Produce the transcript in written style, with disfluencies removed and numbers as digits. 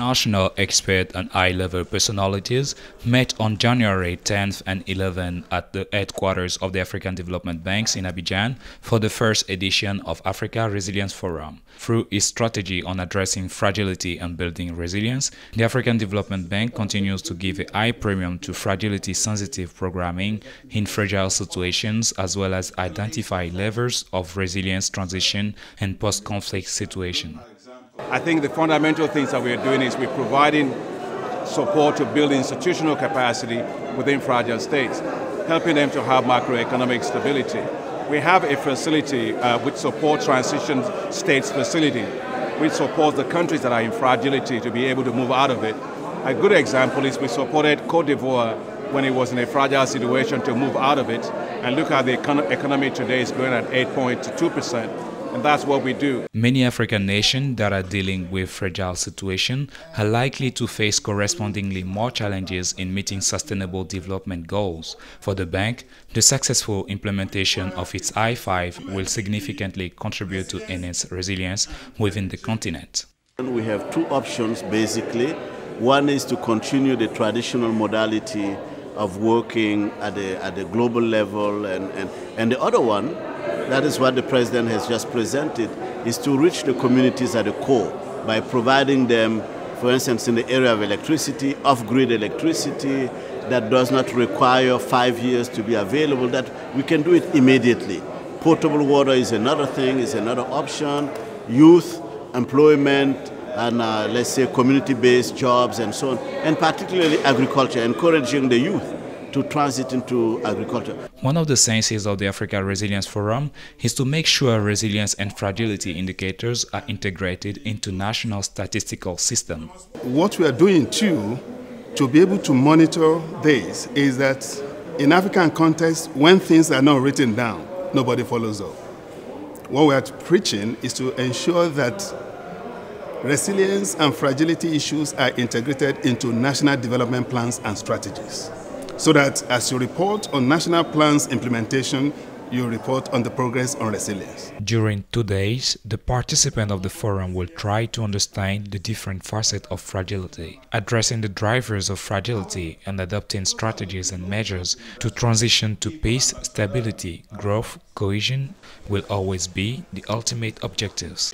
International expert and high-level personalities met on January 10th and 11th at the headquarters of the African Development Bank in Abidjan for the first edition of Africa Resilience Forum. Through its strategy on addressing fragility and building resilience, the African Development Bank continues to give a high premium to fragility-sensitive programming in fragile situations, as well as identify levers of resilience transition and post-conflict situations. I think the fundamental things that we're doing is we're providing support to build institutional capacity within fragile states, helping them to have macroeconomic stability. We have a facility which supports transition states facility, which supports the countries that are in fragility to be able to move out of it. A good example is we supported Cote d'Ivoire when it was in a fragile situation to move out of it, and look at the economy today is growing at 8.2%. And that's what we do. Many African nations that are dealing with fragile situations are likely to face correspondingly more challenges in meeting sustainable development goals. For the bank, the successful implementation of its I-5 will significantly contribute to enhance resilience within the continent. We have two options basically. One is to continue the traditional modality of working at the global level, and the other one, that is what the President has just presented, is to reach the communities at the core by providing them, for instance, in the area of electricity, off-grid electricity that does not require 5 years to be available, that we can do it immediately. Potable water is another thing, is another option. Youth, employment, and let's say community-based jobs and so on, and particularly agriculture, encouraging the youth to transit into agriculture. One of the senses of the Africa Resilience Forum is to make sure resilience and fragility indicators are integrated into national statistical systems. What we are doing too, to be able to monitor this, is that in African context, when things are not written down, nobody follows up. What we are preaching is to ensure that resilience and fragility issues are integrated into national development plans and strategies, so that as you report on national plans implementation, you report on the progress on resilience. During 2 days, the participants of the forum will try to understand the different facets of fragility, addressing the drivers of fragility and adopting strategies and measures to transition to peace, stability, growth, cohesion will always be the ultimate objectives.